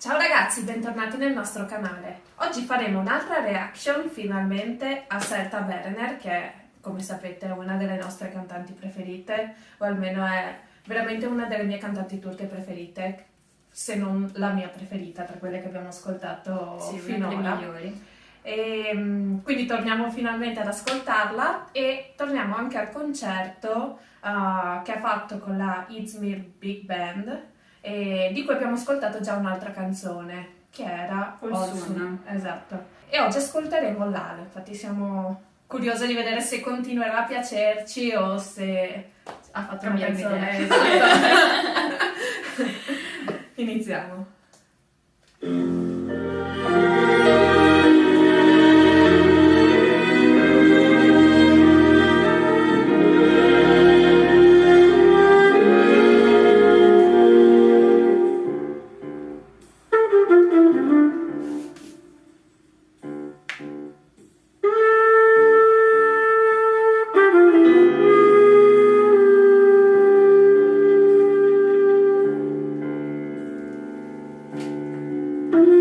Ciao ragazzi, bentornati nel nostro canale. Oggi faremo un'altra reaction finalmente a Selta Berner, che come sapete è una delle nostre cantanti preferite, o almeno è veramente una delle mie cantanti turche preferite, se non la mia preferita tra quelle che abbiamo ascoltato Sì, una finora. delle migliori. Quindi torniamo finalmente ad ascoltarla e torniamo anche al concerto che ha fatto con la Izmir Big Band, di cui abbiamo ascoltato già un'altra canzone che era Olsun. esatto. E oggi ascolteremo l'Ale, infatti siamo curiose di vedere se continuerà a piacerci o se ha fatto una Cambieremo canzone. idea. Esatto. Iniziamo.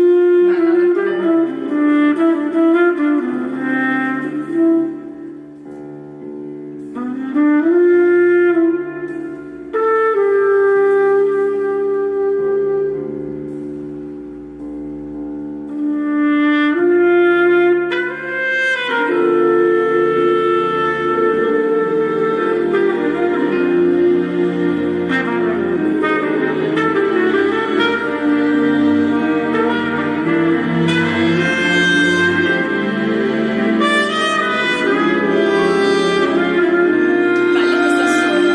Bella, ho detto no. Bello questo assolo.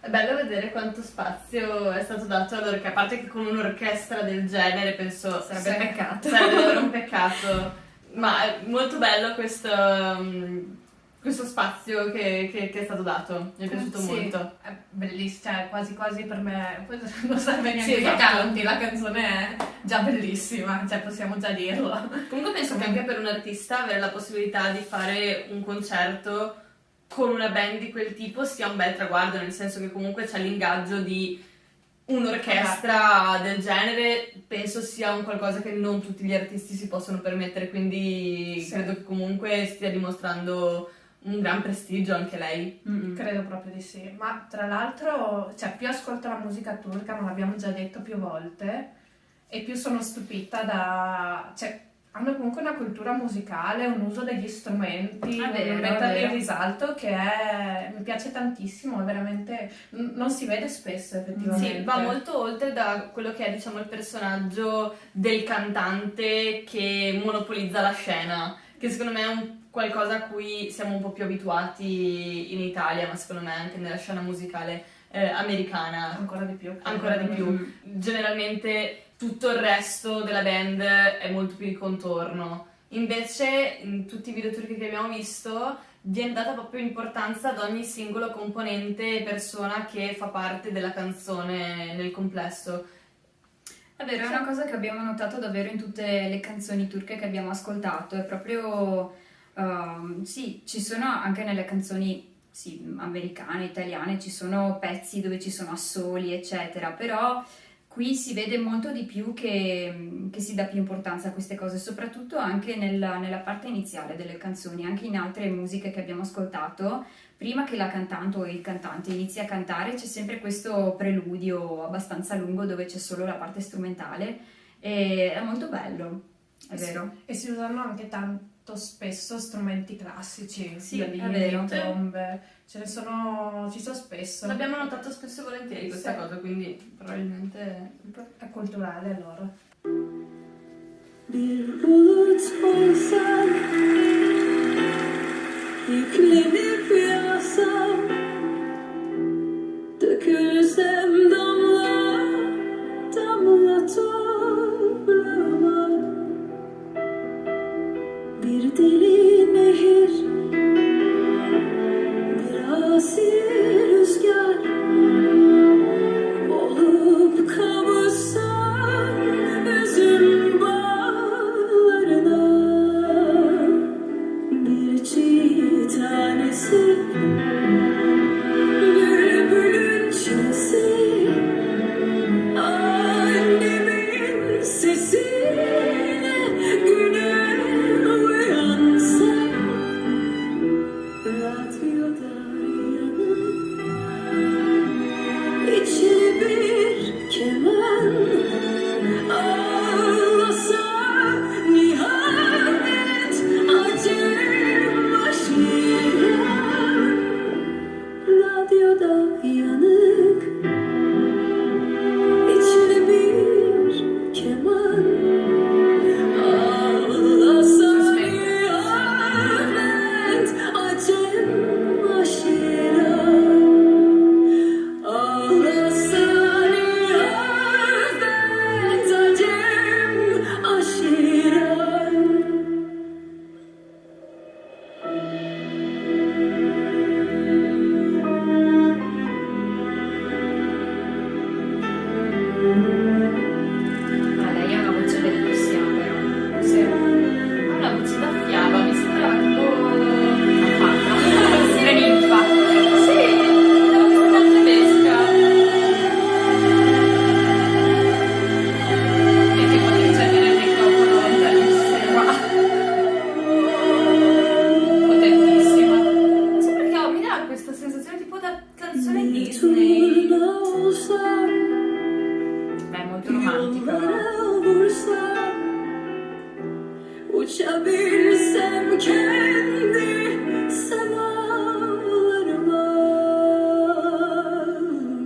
È bello vedere quanto spazio è stato dato all'orchestra, a parte che con un'orchestra del genere penso Sarebbe Sì. peccato. Sarebbe davvero un peccato, ma è molto bello questo spazio che è stato dato, mi è piaciuto Sì, molto. è bellissima, cioè quasi quasi per me, poi non serve neanche Sì, che esatto. canti, la canzone è già bellissima, cioè possiamo già dirlo. Comunque penso che anche per un artista avere la possibilità di fare un concerto con una band di quel tipo sia un bel traguardo, nel senso che comunque c'è l'ingaggio di un'orchestra del genere, penso sia un qualcosa che non tutti gli artisti si possono permettere, quindi Sì. credo che comunque stia dimostrando un gran prestigio anche lei. Credo proprio di sì, ma tra l'altro, cioè più ascolto la musica turca, ma l'abbiamo già detto più volte, e più sono stupita cioè hanno comunque una cultura musicale, un uso degli strumenti, È vero, metterli è in vero. risalto mi piace tantissimo, è veramente, non si vede spesso effettivamente. Sì, va molto oltre da quello che è, diciamo, il personaggio del cantante che monopolizza la scena, che secondo me è qualcosa a cui siamo un po' più abituati in Italia, ma secondo me anche nella scena musicale americana Ancora di più. ancora di più. Generalmente tutto il resto della band è molto più di contorno. Invece in tutti i video turchi che abbiamo visto viene data proprio importanza ad ogni singolo componente e persona che fa parte della canzone nel complesso. È vero, è una cosa che abbiamo notato davvero in tutte le canzoni turche che abbiamo ascoltato, è proprio, sì, ci sono anche nelle canzoni sì, americane, italiane, ci sono pezzi dove ci sono assoli, eccetera, però qui si vede molto di più che si dà più importanza a queste cose, soprattutto anche nella parte iniziale delle canzoni, anche in altre musiche che abbiamo ascoltato. Prima che la cantante o il cantante inizi a cantare c'è sempre questo preludio abbastanza lungo dove c'è solo la parte strumentale e è molto bello, è vero. E si usano anche tanto spesso strumenti classici, Sì, è violini, vero. trombe, ci sono spesso. L'abbiamo notato spesso e volentieri questa Sì. cosa, quindi probabilmente... È culturale allora. Bir bulut olsam, yüklenip yağsam, dökülsem damla damla toprağa. Bir deli nehir, bir asi rüzgar olup kavuşsam üzüm bağlarına. Bir çiğ tanesi, bülbülün çilesi, annemin sesiyle güne uyansam, radyoda yanıp içi bir keman ağlasa, nihanet acım aşiran, radyoda yanık içli bir keman ağlasa, nihanet acım aşiran, ağlasa, nihanet acım aşiran. Ma lei ha una voce bellissima, però. Sì. Ha una voce da fiaba, mi sembrava tipo... Fatta. Sireninfa. Sì, una voce tedesca. E che potrebbe nel microfono bellissima. Potentissima. Non so perché mi dà questa sensazione tipo da canzone Disney. Turna olsam, Beh, è molto romantica. yollara vursam, uçabilsem kendi semalarıma.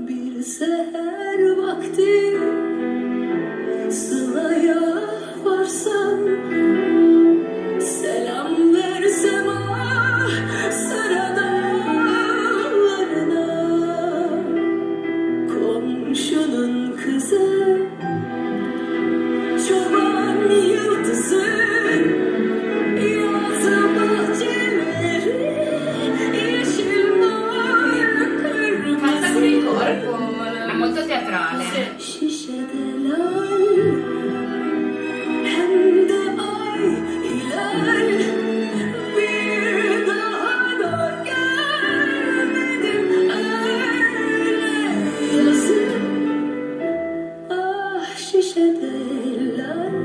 Bir seher vakti sılaya varsam, selam versem ah sıradanlarına. Komşunun kızı, çoban yıldızı, yazı bahçeleri, yeşil mor Canta con il kırmızı. corpo. È molto teatrale. Şişede lal, hem de ay hilal. Bir daha da görmedim öyle yazı. Ah şişede lal,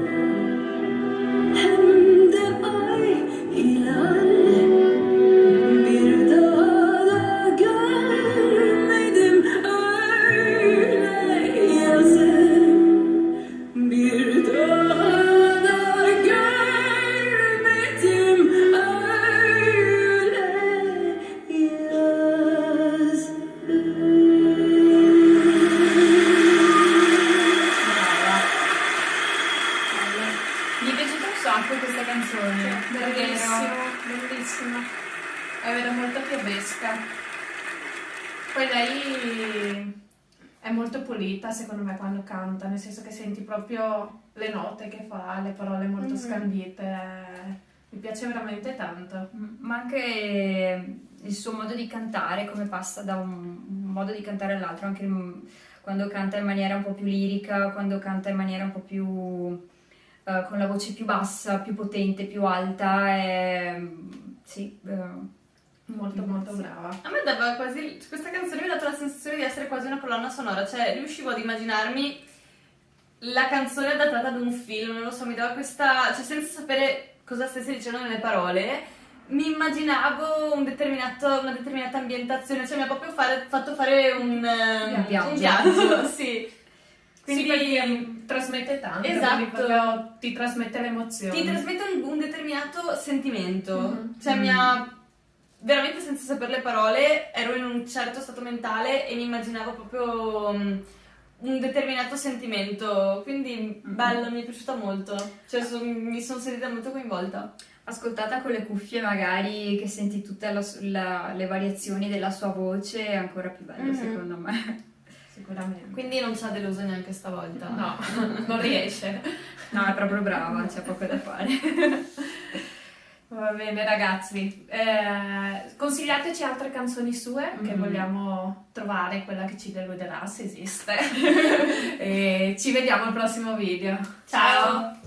hem de ay hilal. Bir daha da görmedim öyle yazı. Bir daha da görmedim öyle yazı. Mi è piaciuta un sacco questa canzone. Bellissimo, bellissimo. È molto fiabesca. Poi lei è molto pulita secondo me quando canta, nel senso che senti proprio le note che fa, le parole molto scandite. Mi piace veramente tanto. Ma anche il suo modo di cantare, come passa da un modo di cantare all'altro, anche quando canta in maniera un po' più lirica, quando canta in maniera un po' più con la voce più bassa, più potente, più alta, sì, Molto molto brava. A me dava quasi, questa canzone mi ha dato la sensazione di essere quasi una colonna sonora, cioè riuscivo ad immaginarmi la canzone è adattata ad un film, non lo so, mi dava questa, cioè senza sapere cosa stesse dicendo nelle parole, mi immaginavo una determinata ambientazione, cioè mi ha proprio fatto fare un viaggio, sì. Quindi Sì, perché trasmette tanto, Esatto. quindi proprio ti trasmette l'emozione. ti trasmette un determinato sentimento, Mhm. cioè mi ha veramente, senza sapere le parole, ero in un certo stato mentale e mi immaginavo proprio un determinato sentimento, quindi bello, mi è piaciuta molto, cioè mi sono sentita molto coinvolta. Ascoltata con le cuffie magari, che senti tutte le variazioni della sua voce, è ancora più bello Mhm. secondo me. Sicuramente. Quindi non ci ha deluso neanche stavolta. No, non riesce. No, è proprio brava, c'è poco da fare. Va bene ragazzi, consigliateci altre canzoni sue che vogliamo trovare, quella che ci deluderà se esiste. E ci vediamo al prossimo video. Ciao.